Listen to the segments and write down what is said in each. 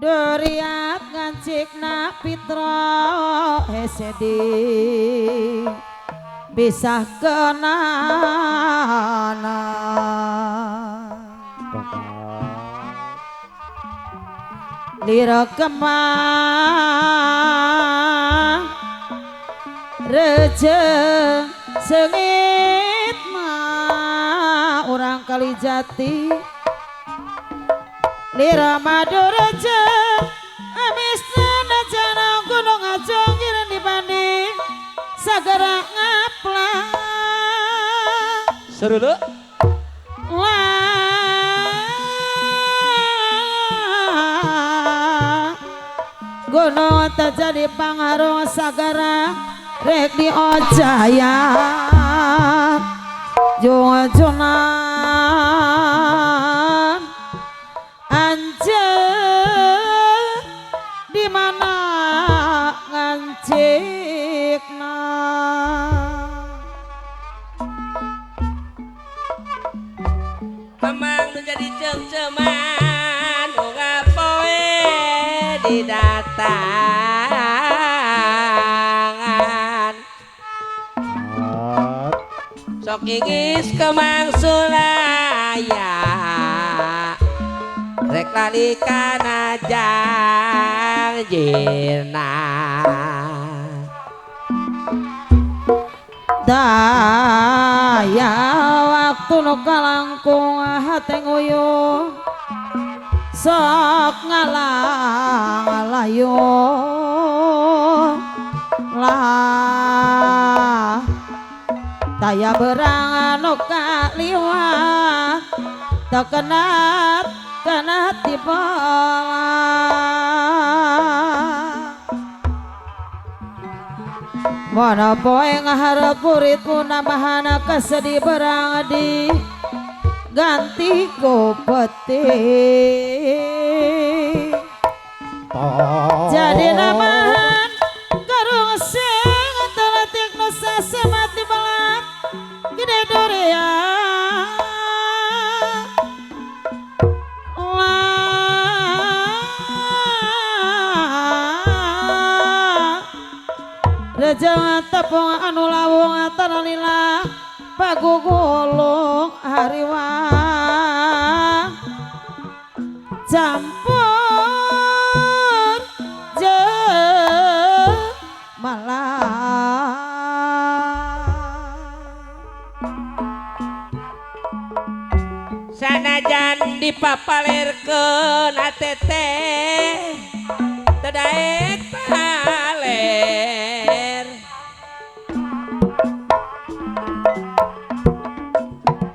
Duriat ngancikna pitra hesedi pisah kenana lira kemang rejeng sengit mah orang Kalijati lira madu rejeng amisna najana gunung ajong giran dibanding sagara ngaplang seru lu gunung terjadi pangaruh sagara rek di ojaya jujunan anjir di mana ngancikna memang menjadi cem-ceman bunga poe di datangan sok ingis kemang sulaya rek lalikan ajang jina daya waktu nu kalangkung hate nguyuh sok ngalang-layu lah daya berang anu kaliwat tekenat kana tiba mana poe ngaharap murid munamahana kesedih berang di ganti ku peti jadi namahan karung sing teletik nusa semat di balat gede durian rejeng tepung anu lawung tanalila pagugulung hariwang campur jeung malah sanajan dipapalerkeun atete tadaek paler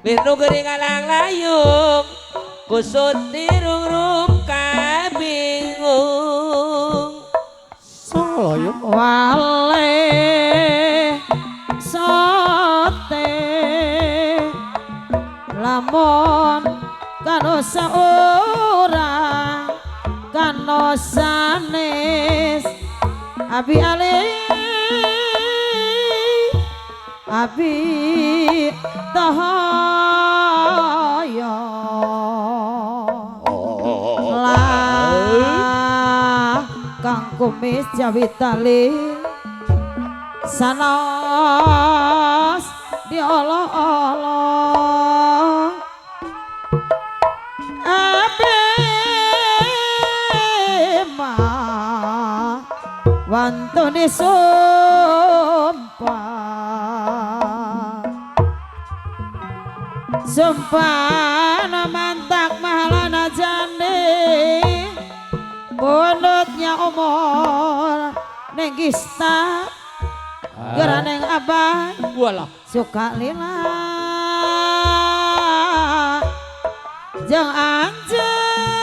Wisnu gering alang layung kusut dirungrup kabingung soloyung wale sote lamun kanu saurang kanu sanes abi alih abi tahaya lah kang kumis jawi tali sanos diolong-olong abi mah wantu sumpah na mantak mahalana jande pundutnya umur neng gista geran neng abah walah suka lila jeung anjeuna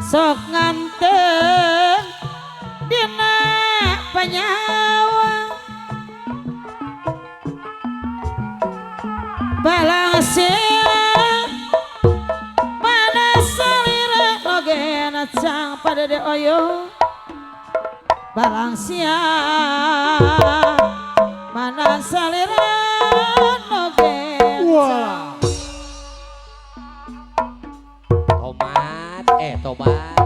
sok nganteng dina panyawa balang sila sang pada de oyo balang siang mana salira nogen Wah. tobat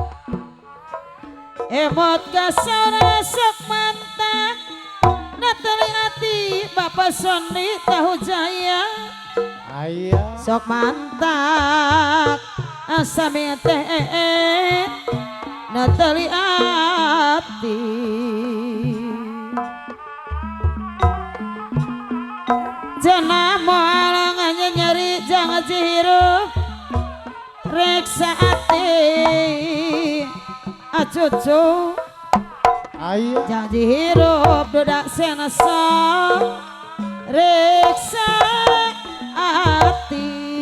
emot kasara sok mantak natali ati bapak Sony tahu jaya Ayah. sok mantak asami teh natali ati jana moal nyari jangan hirup reksa ati acucu Ayah. jangan hirup dodak senasa reksa ati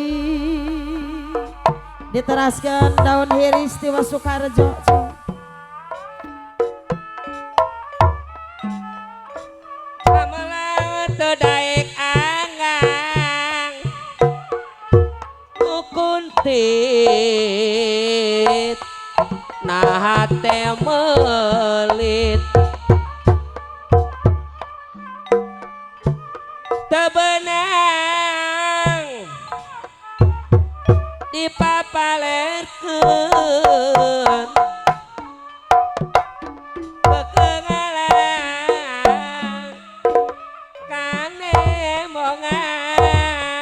diteraskan daun hiris tiwa Sukarjo pamelang teu daek angang ukuntit nah teh melit teu beunang dipapalerkeun bekengalan kane mongan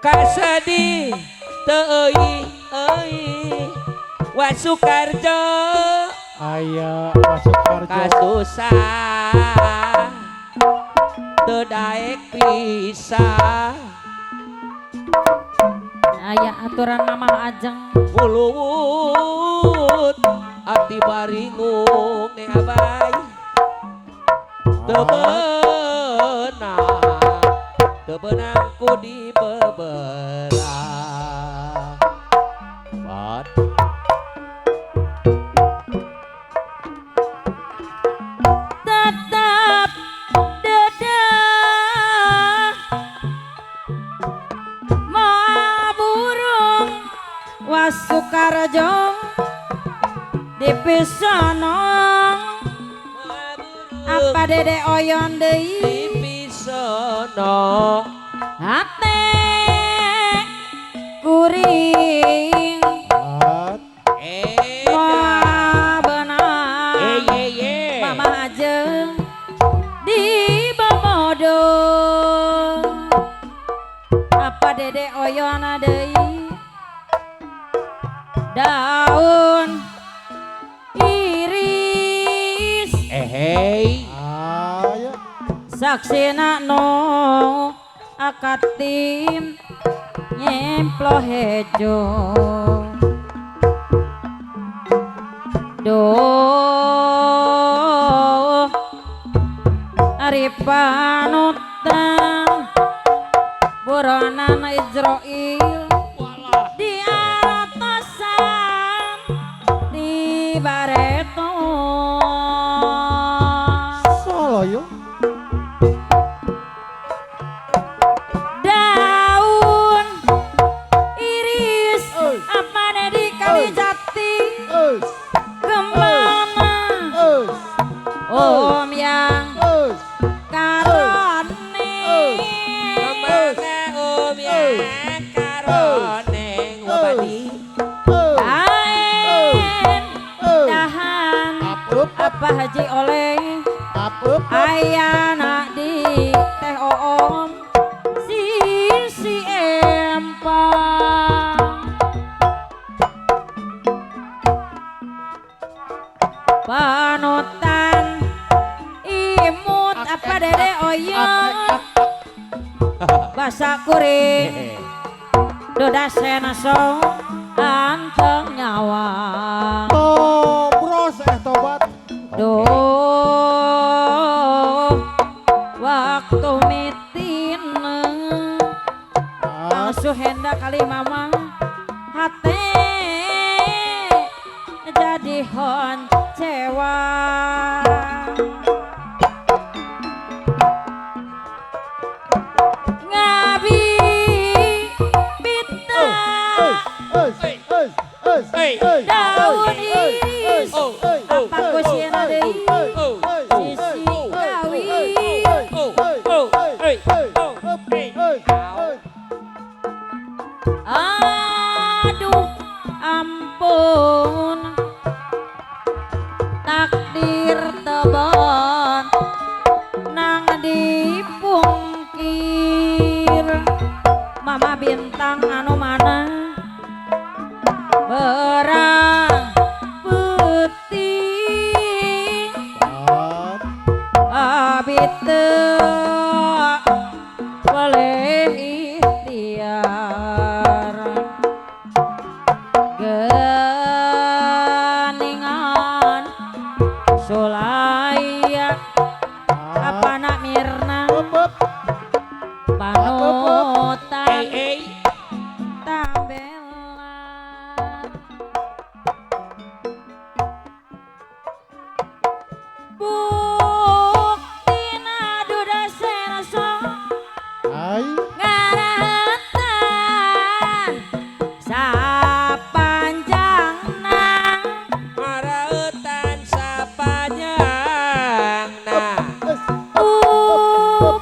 kasedih teu euy Wasukarjo Ayah masuk karjo. kasusah teu daek pisah aya aturan mamah ajeng mulut ati baringung nih abay teu beunang ku dibeberah bat tetap dedah moal burung Wasukarjo dipisonong apa dede oyon deui dipisono hate kuring Bat. moal beunang ye mamah ajeng di Bomodo apa dede oyon deui daun iris hei Ayah. saksina no akatim nyemplo hejo do ari panutan buronan Israil di atasan di bareton Solo yo. daun iris apa di Kalijati kemana om yang karone kemana om ya karoneng wabadi kain dahan apa haji oleh ayana di teh oom si empang panutan imut apa dede oyon basa kuring doda senaso anteng nyawa Bros tobat. do waktu mitin suhenda kali mama hati jadi honcewa nga daun iris Oh, apa kusina deui oh, sisi gawi aduh ampun takdir tebon nang dipungkir mama bintang anu mana berang putih abit teu boleh ikhtiar geningan Sulaya apa nak Mirna panutan tambelan buktina duda serasa ngarahatan sapanjangna Marautan sapanjangna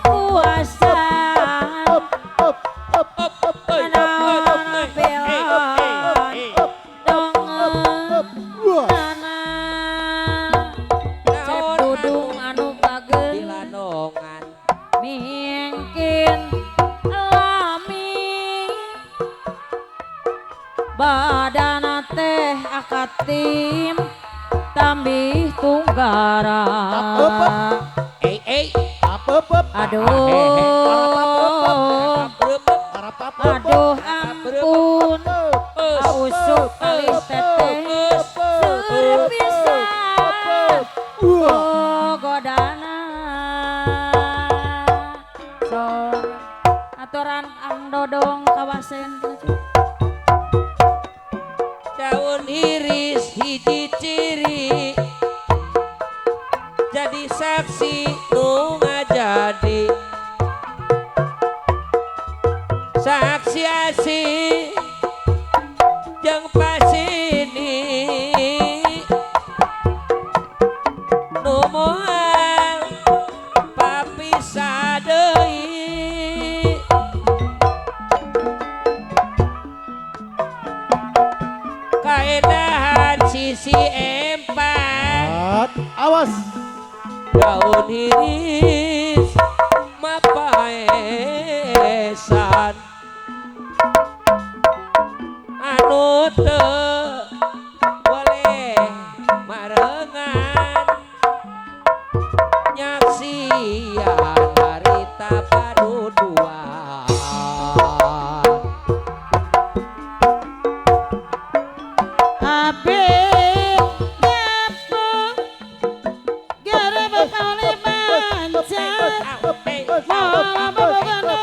puasan menawan belon dongen cep dudung anu bagel dilanongan mungkin lami badana teh akatim tambih tunggara aduh aduh ampun usuk alis teteh serpisan oh godana so aturan ang dodong kawasen daun iris hiji ciri jadi saksi nu ngajadi saksi asih jeung pasini nu moal papisah deui kaedahan sisi empat awas daun iris mapaesan anu teu boleh marengan nyaksian harita paduduan abe nyapu gara bakal mancat malah babagana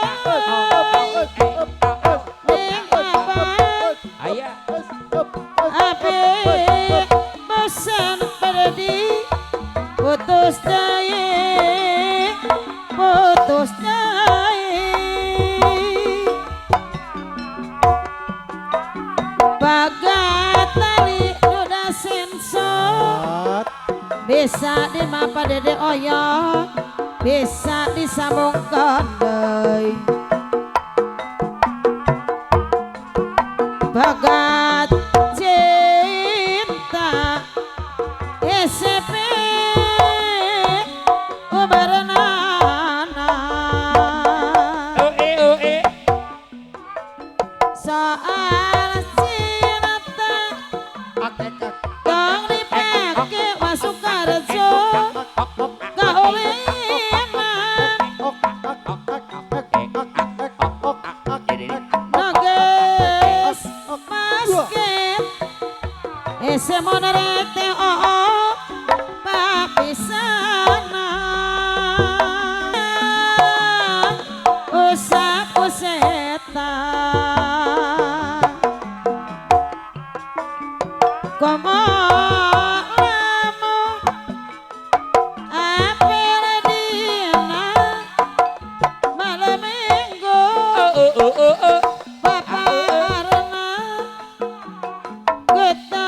ning abad aya abe bosan perdi putus daye bagat tali duda sensor bisa dimapa dede oyo bisa disambungkan deui bagat cinta SMP ubarenana soal cinta kang dipake masuk karjo kauliman nages masket ese monerek teh papisana usap useta como lamu apel dina malam minggu paparna kita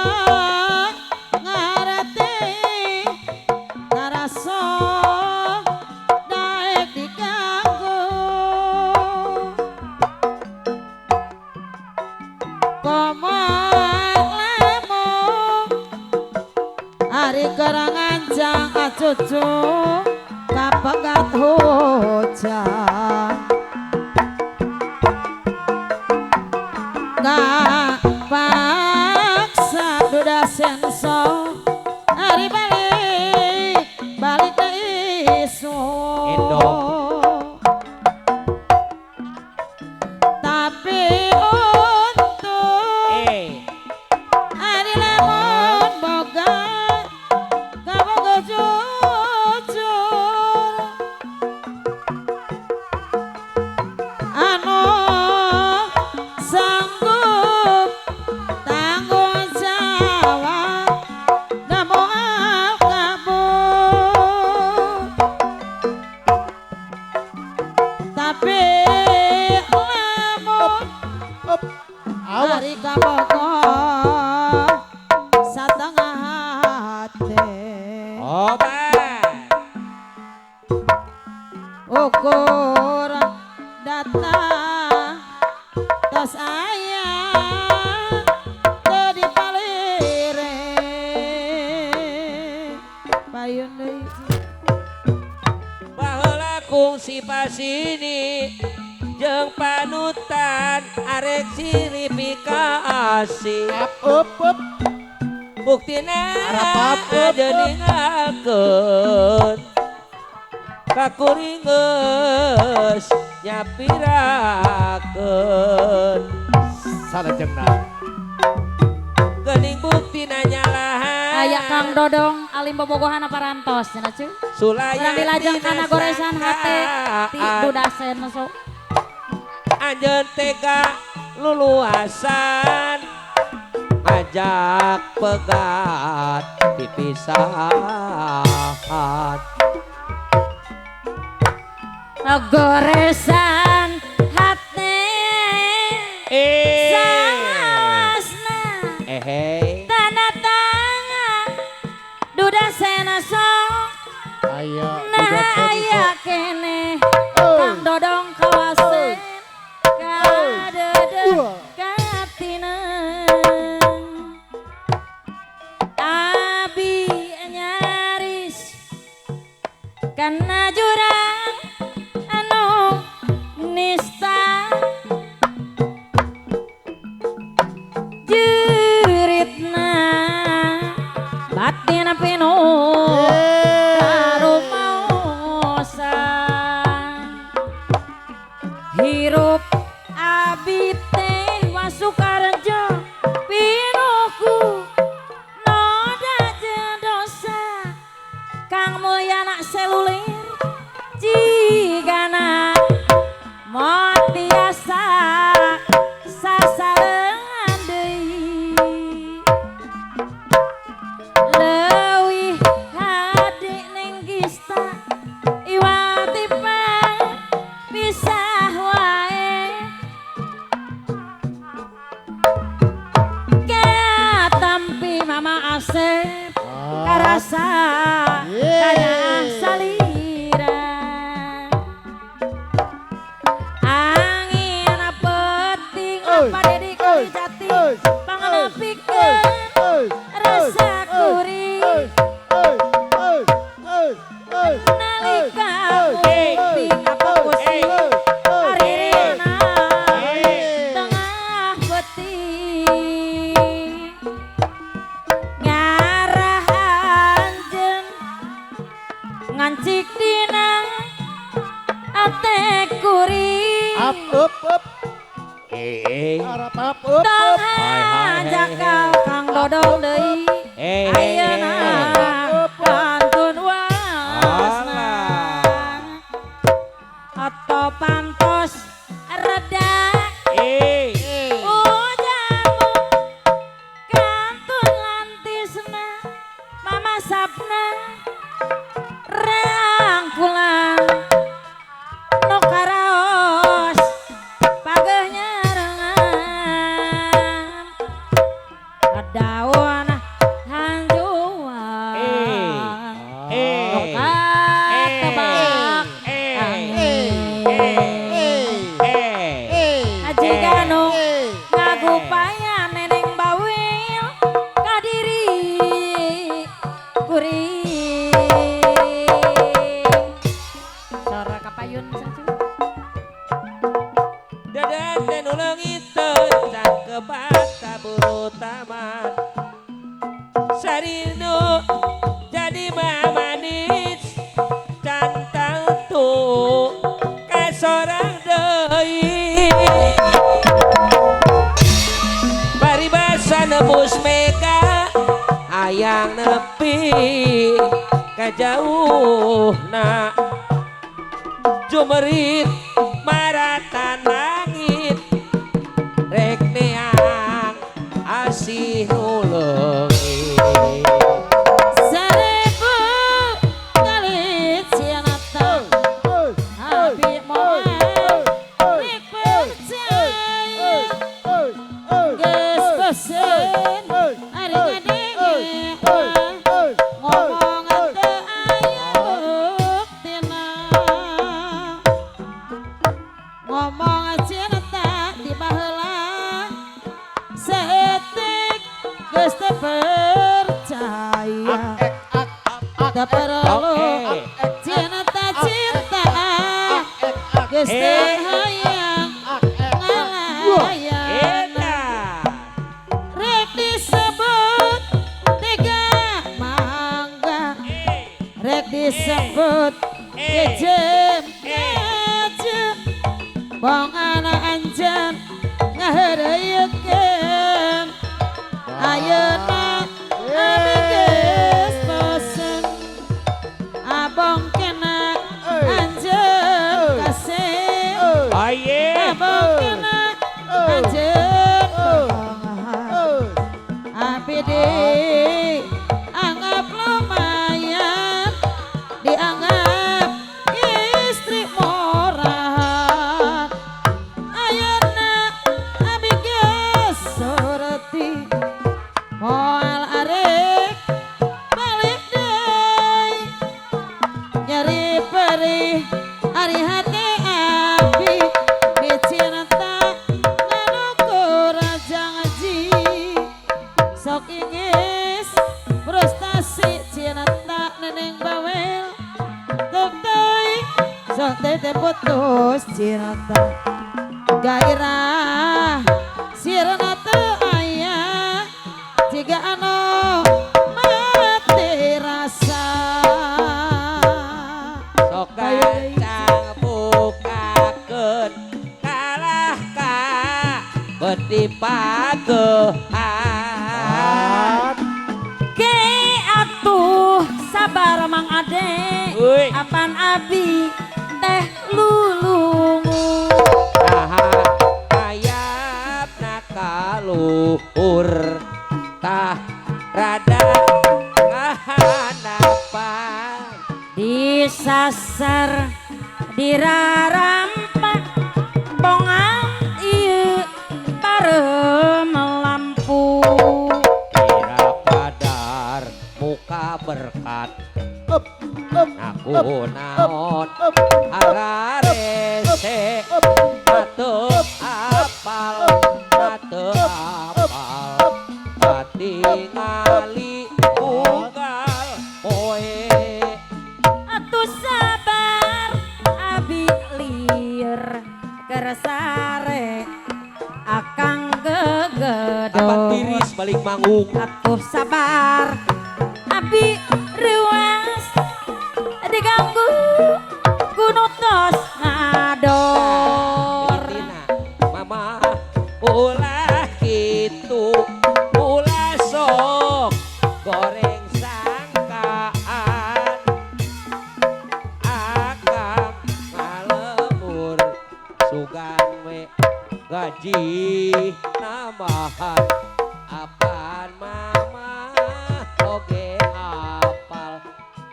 cucu kapegat hujan gak paksa duda senso hari balik balik ke isu Endo. tapi untuk hari lemon boga kaboga jujur anu sanggup tanggung jawab gak mau kabur tapi lamun Up. Awas. hari kaboga satengah hati Obat. ukur datang tos ayah tadi palire payun deui Baheula kungsi pasini jeung panutan arek silih pikasih Up. buktina Harap up. aja ninggalkeun kakuringeus nyapirakeun Salajengna. geuning buktina nyalahan Aya Kang Dodong alim bobogohan parantos cenah cuy. Sulayan Urang dilajang kana goresan hate ti dudasen sok. anjeun tega luluasan ajak pegat pipisahan Goresan hate salasna tanda tangan dudasen sok. Aya. Nah aya kene Kang Dodong kawasen kadede katineng abi nyaris kana jurang anu nista juritna batin pinuh hirup abi teh wasukarjo pinuhku noda dosa Kang Mulyana seluler jigana moal tiasa sasarengan deui leuwih hade ning gista iwatipang pisah wae katampi Mama Asep karasa kaya salira angin peting apa dedi kali jati pangalopikeun rasa gurih nalika ngopi apa pusing haririna tengah beting ngarah anjeun ngancik dina ate kuring Up. Harap up. tong Hai, ajak hai, kau Kang Dodong deui ayeuna kantun wasna atau pantos reda ujamu kantun lantisna Mama Sapna rangkulan nu karaos pageh nyarengan daun hanjuan nu katebak angin ajiga nu ngagupayan neneng bawil kadiri kuring teh nu leungiteun cangkepan kaburu taman sarino jadi mamanis cantang tuh ka sorang deui paribasa nebus mega hayang nepi ka jauhna jumerit maratan langit rek neang asih nu leungit Seribu kali cianata Habib Moal Rik percaya Geus pesen Ari ngadenge ngomong teu aya buktina ngomong cinta di baheula seetik geus teu percaya teu perlu cinta geus teu hayang ngalayan rek disebut tiga mangga rek disebut kejem kejem bong anak anjan ngahareukeun ayeuna abi geus pesen abong kena anjeun kasih abong kena anjeun abi dianggap lumayan dianggap istri murahan ayeuna abi geus surti moal arek balik deui nyeri perih ari hati abi dicinta ngadukur janji sok ingis frustasi cinta neneng bawel tek teuing sok teh putus cinta gairah sirna teu aya jiga anu mati rasa sok kacang bukakeun kalah ka beti pagehan Ge atuh sabar Mang Ade Uy. apan abi teh lulungu Aha ayap nakaluhur tah rada ngahanapan disasar dirarampak bongang ieu parem lampu kira kadar muka berkat aku naon ararese atuh apal atuh apal katingali unggal poe atuh sabar abi lieur kersare akang tapat gegedor tiris balik manggung atuh sabar abi ruas diganggu kuno tos ngador Tina mama ulah gitu ulah sok goreng sangkaan akang ngalemur sugan we gaji nambahan apaan mama oge apal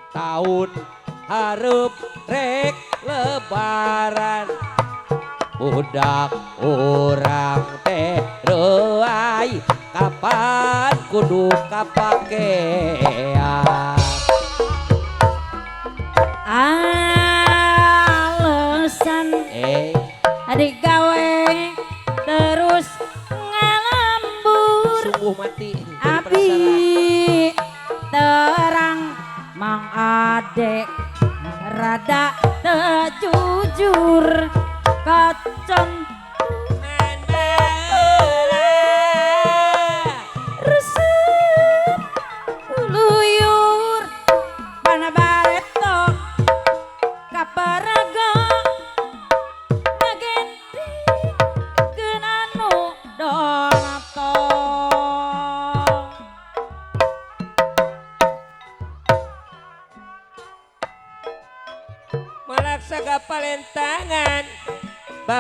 tahun hareup rek lebaran budak urang teh reuay kapan kudu kapakean alasan adik gawe terus ngalambur sungguh mati abi terang Mang Ade rada teu jujur kacon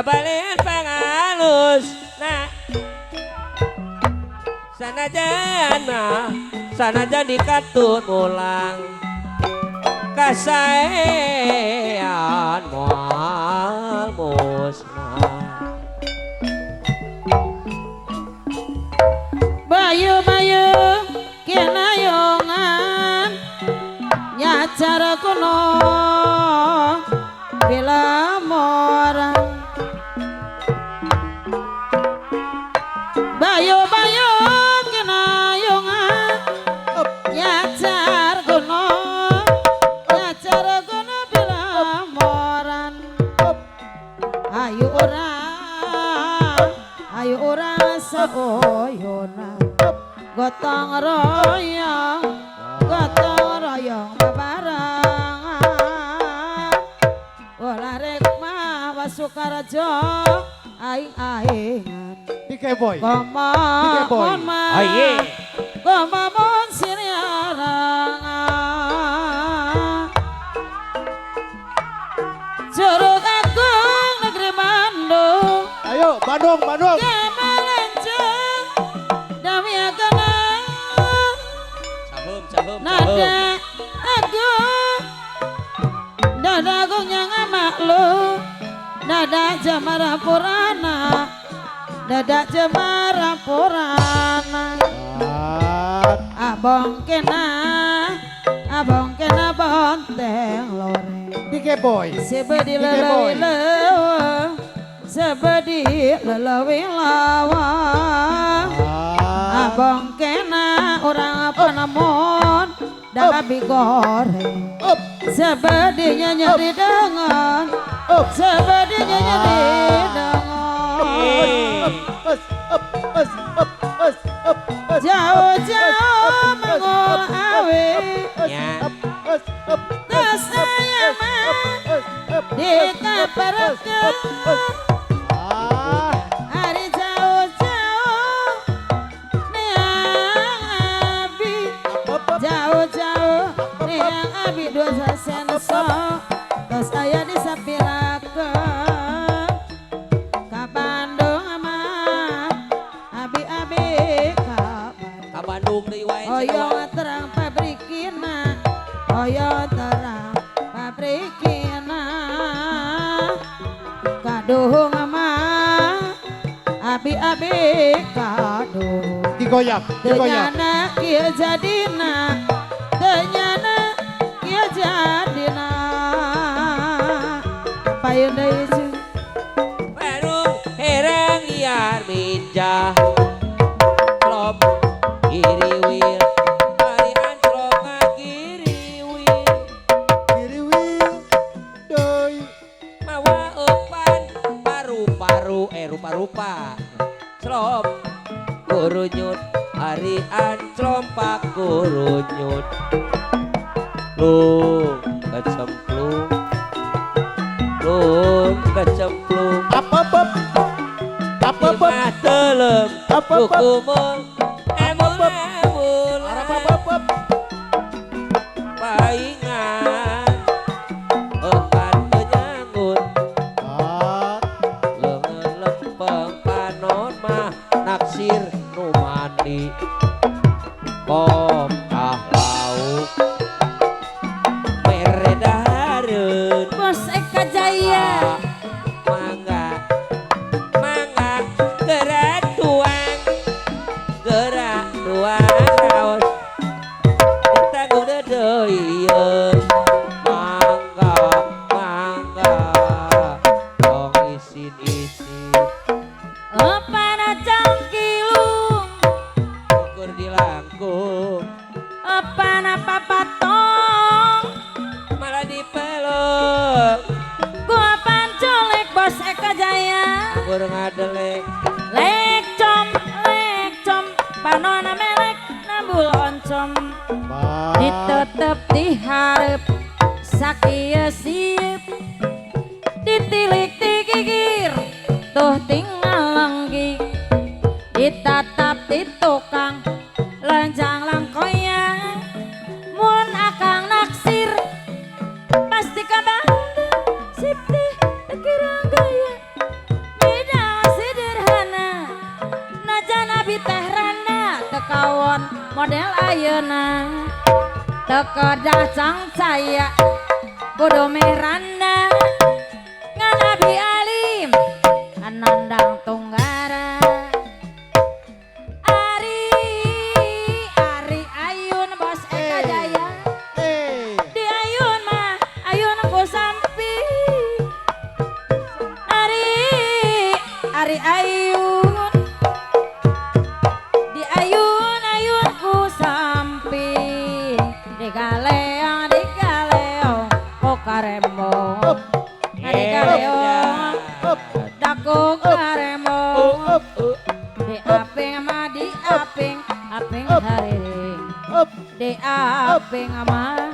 babalen pangalus nah sanajan dikatut mulang kasaean moal musnah bayu-bayu kinayongan nyacar kuno bila orang bayu-bayu kinayongan nyacar kuno bila orang ayo ora saoyona gotong royong bebarengan olah rek mah Sukarjo aing-aingan Dike boy. komo aye mon siriarangan Curug Agung negeri Bandung Ayo Bandung. Kemelenceng dami agenang cahum Nada agung yang maklum Nada Jamara Purana Abong kena bonteng lore Dike boy. Sebedi lelewi lewa Sebedi lelewi lawa Abong kena orang apa namun dah abi goreng sebedinya nyeri dengan sebedinya nyeri dengan jauh-jauh mengol awe tas saya mah di kaperkeun hari jauh-jauh neang abi jauh-jauh neang abi dosa senso tos aya disapirakeun ka Bandung mah abi-abi ka Bandung deui wae Oyo terang pabrikina Oyo terang pabrikina Kaduhung mah abi-abi kaduhung Digoyak. Tenyana kieu jadina Tenyana kieu jadina Payeun deui jeung Bandung herang liar bijah klop giriwil bari anclok ngagiriwil Kiriwil. Doi. mawa eupan paru-paru rupa-rupa slop kurunyut hari anclom pak kurunyut lung kecemplung Apa? imah telem kukumul emul paingan eupan penyangut leungeun lempeng panon mah naksir nu mandi kop lauk mere dahareun Bos Eka Jaya mangga gerak tuang raos ditanggung dedeuyeuh mangga tong isin-isin Lepana cangkilung ukur dilangkung Lepana papatong malah dipeluk Gua pancolek Bos Eka Jaya ukur ngadelek Lekcom Panona melek nambul oncom Ditetep diharap sakieu siep Ditilik digigir tuh tinggal lengging Ditatap di tukang lenjang langkoyang Mun akang naksir pasti ka Bandung sip teh kira gaya tawon model ayeuna tekedah cangcaya kudu meranda nganabi alim anandang tunggara Ari ayun bos Eka Jaya di ayun mah ayun ku sampi Ari ayun di ayun ku sampi di galeong ku karemo di galeong daku karemo di aping mah di aping hariring di aping mah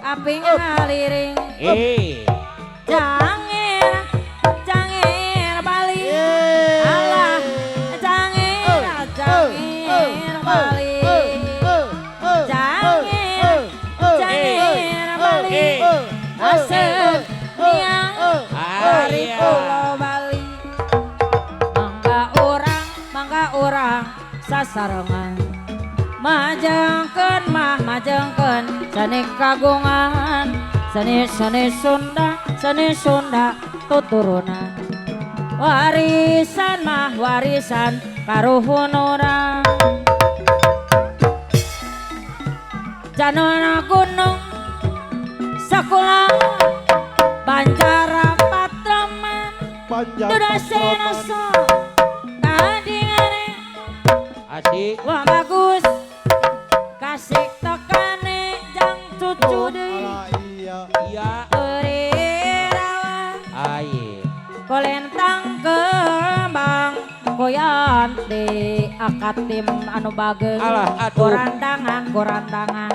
aping haliring Cangir Bali alah cangir Bali cangir Bali asep niang dari Pulau Bali mangga orang sasarengan majengkeun seni kagungan seni Sunda tuturunan warisan karuhun urang janona gunung sakulang Banjara Patraman Dudasena so kadingane asik wah bagus kasih tekane jang cucu deui iya aye kolentang kembang koyan di akatim anu bageng alah aduh gorandangan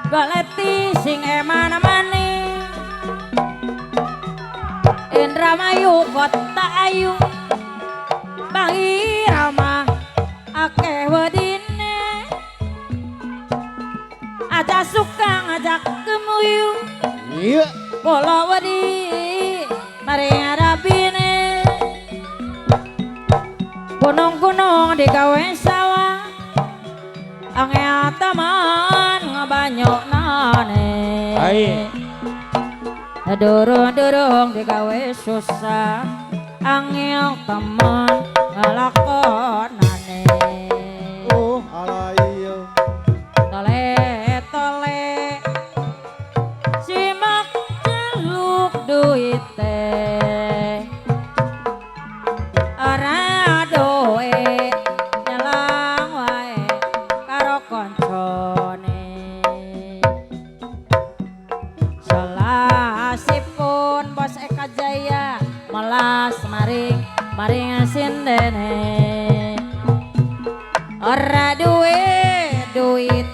galeti sing emana-mani Indramayu kota ayu Bang Irama akeh wedine aja suka ngajak kemuyu Iya. Kula wedi mari ngadapine gunung-gunung digawe sawah angel taman ngabanyoknane aye durung digawe susah angel taman ngalakonane Alaiya. tole simak celuk duit teh ora doe nyelang wae karo koncone salasipun bos Eka Jaya melas maring sindene ora duit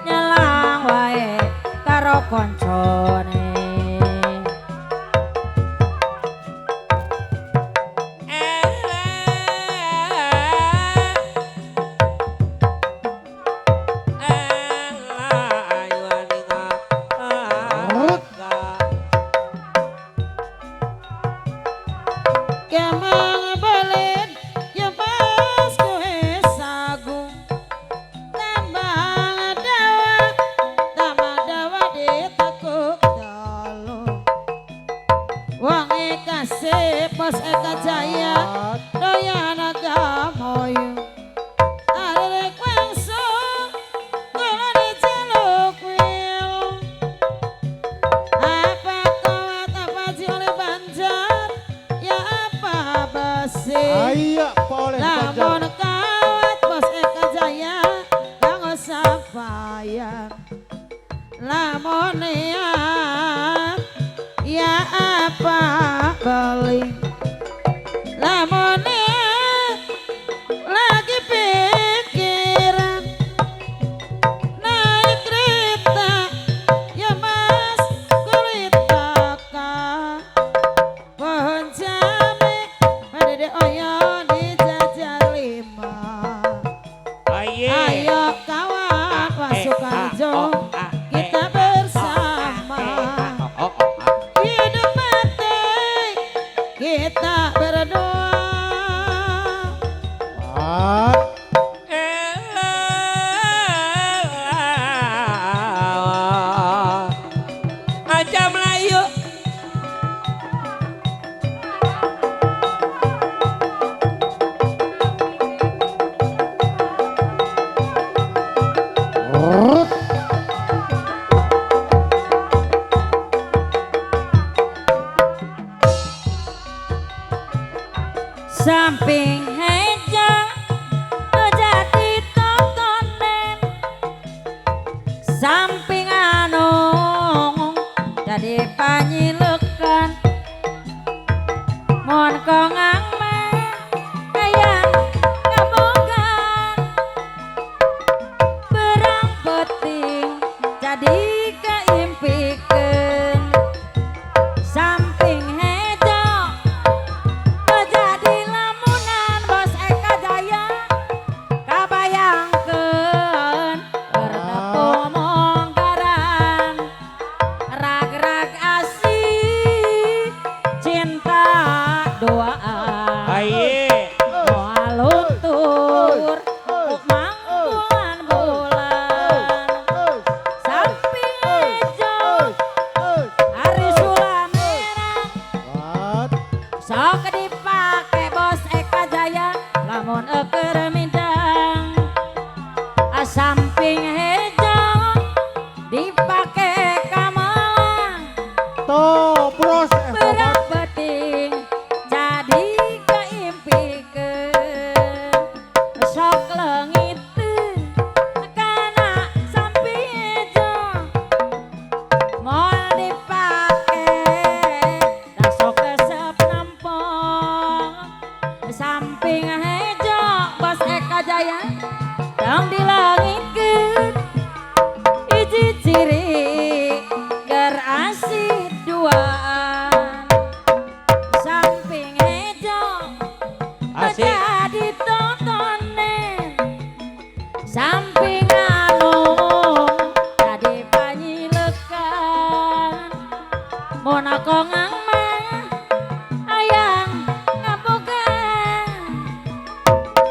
nyelang wae karo koncone kemang belit ya pas kowe sagung tambang dawa ditekuk dalem wangi kasih pos Eka Jaya doyan agamoyu arek wangso kula diceluk wil apa kawat apa jole banjar ya apa basi Iya, boleh lamun baca. kawat bos Eka Jaya kanggo sapaya lamun niat ya apa beli lamun niat lagi pikiran naik kereta ya mas kulit takak pohon jame pada de oyo dijajal 5 aye ayo kawan Pasukarjo kita bersama hidup mati kita berdoa samping heja jadi tontonan samping anong jadi panyilekan mon kongang mah ayang ngabogan berang penting jadi keimpikeun samping hejo jadi lamunan bos Eka Jaya kabayangkeun bernepung mongkaran rag-rag asih cinta doaan Aye. moal luntur kuk mang bulan-bulan samping hejo hari sulam merah sok dipake bos Eka Jaya lamun eukeur mindang samping hejo dipake kamalang Tobros berang penting jadi keimpikeun sok leungiteun kana samping hejo moal dipake da sok resep nampong samping hejo bos Eka Jaya dong dilangitkeun hiji ciri ger asih duaan samping hejo Asik. jadi tontonan samping anu jadi panyilekan mun kongang mah ayang ngabogan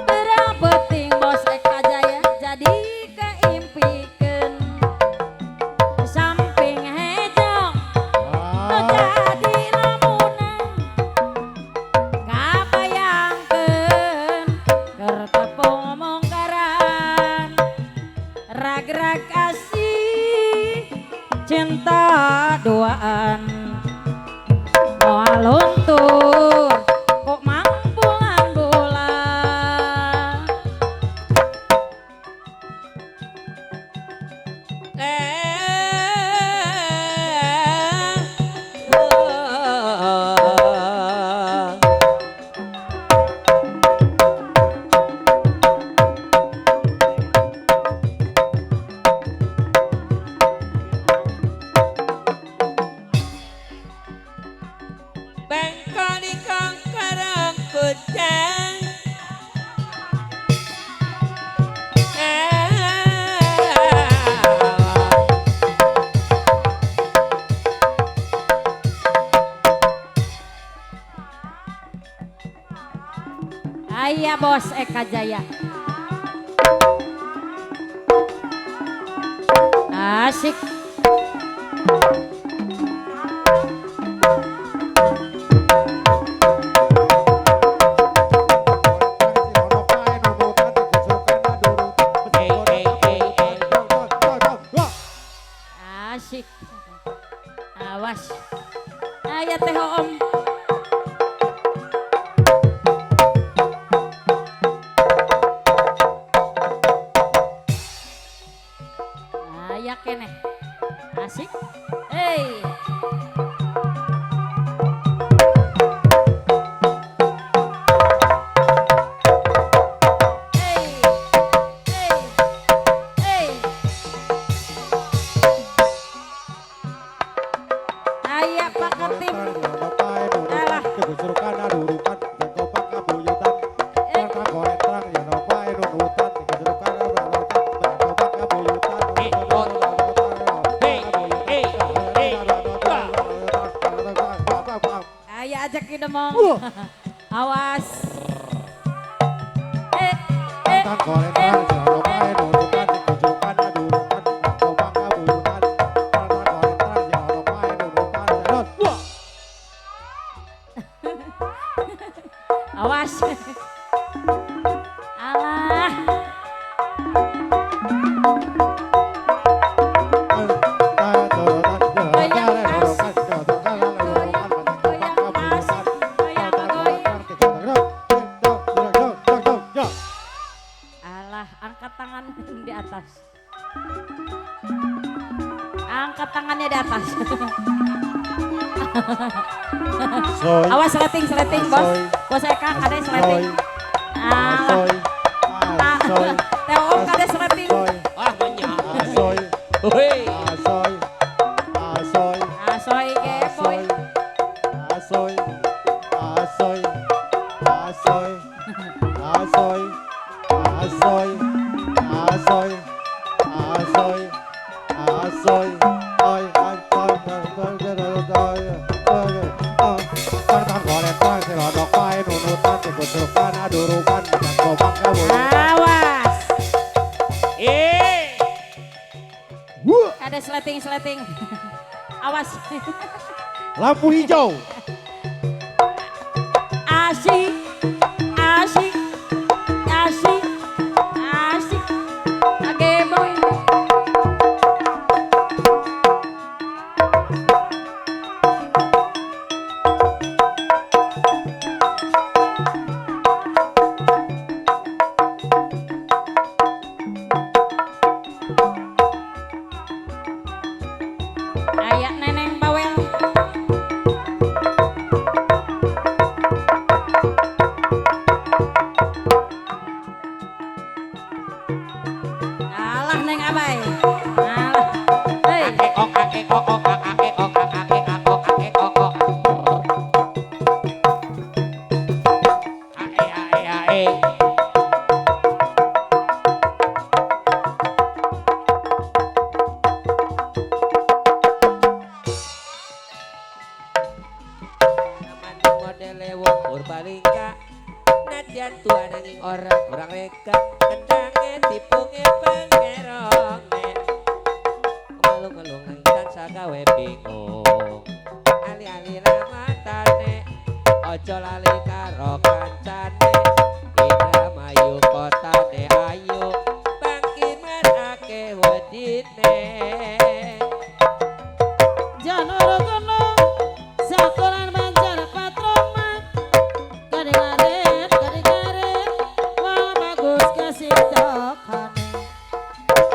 berang penting bos Eka Jaya jadi keimpikeun samping hejo jadi lamunan kabayangkeun keur tepung mongkaran rag-rag asih cinta duaan moal luntur kok mang bulan-bulan Bengkali kang karang kutang aya bos Eka Jaya asik asik awas aya teh om aya keneh asik hey hey hey hey aya Pak Ketim aya aja kidemong awas eh eh awas alah Di atas. Angkat tangannya di atas. Soy. Awas seleting bos. Soy. Bos Eka kade seleting. Alah. Soy. Soy. Teo Om kade seleting. Soy. Wah banyak. Soy. Woi. Soy. Soy. Asoy ge boy. Soy. Soy. Soy. Soy. Soy. Soy. Soy. Soy. Awas. Eh. Kade seleting. Awas. Lampu hijau. Asik. Oke boy. Ayak neneng bawel. Alah neng abai. Alah. Hei. Modele wong Purbalingga nadyan tua nanging ora kurang reka kendange tipunge pangeronge ngelung-ngelung nang tansah gawe bingung ali-ali ramatane ojo lali karo kancane Indramayu kotane ayu bangkit marake wedine Janur kono sakoran banjar patroman kadang-kadang wong bagus kasih tokane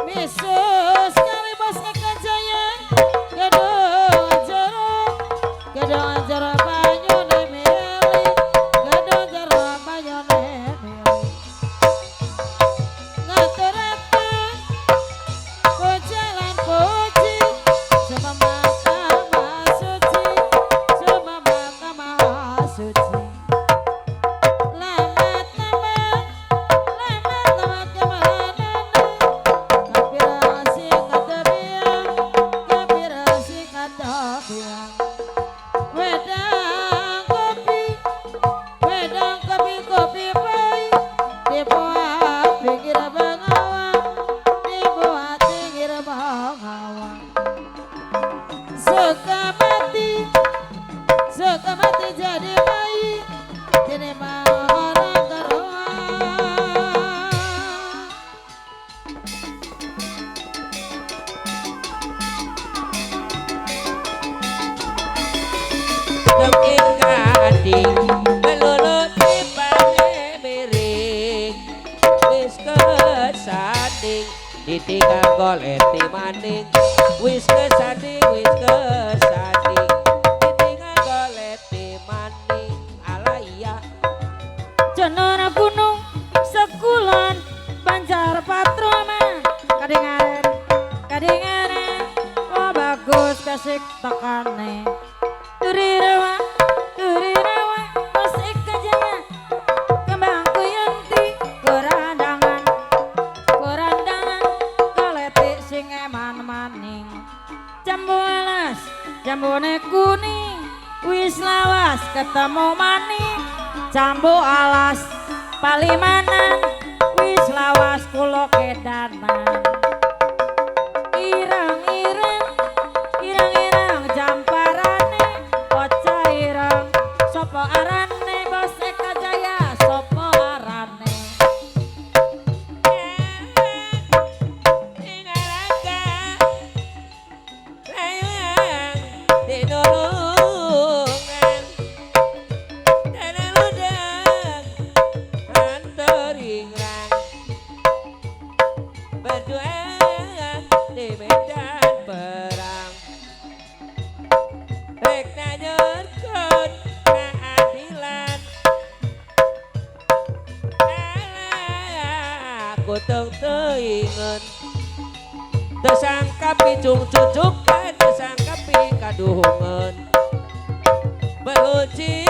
misus kali bos Eka Jaya gedong jero banyune mili gedong jero banyune mili ngaturaken jalan puji semama suci lamat kemahanan kapirasi kadabiang wedang kopi baik dibuat pinggir Bengawan dibuat pinggir Bengawan suka mati jadi bayi jadi orang keruan Kenging kading melulu tipane miring wis kesanding ditinggal goleti maning wis kesanding ditinggal goleti maning alaya Jenara gunung sekulon Banjar Patroman kadingaren oh bagus kasih tekane turirawa bos Eka Jaya kembang kuyanti korandangan kaleti sing eman maning jambu alas jambune kuning wis lawas ketemu maning jambu alas Palimanan wis lawas kulo kedanan irang jamparane oca irang sopo arane bos Eka Jaya sopo arane ingaraga layang dinulungan dana ludang hanturingrang cung cucuk kan disangkapi kadungan beuci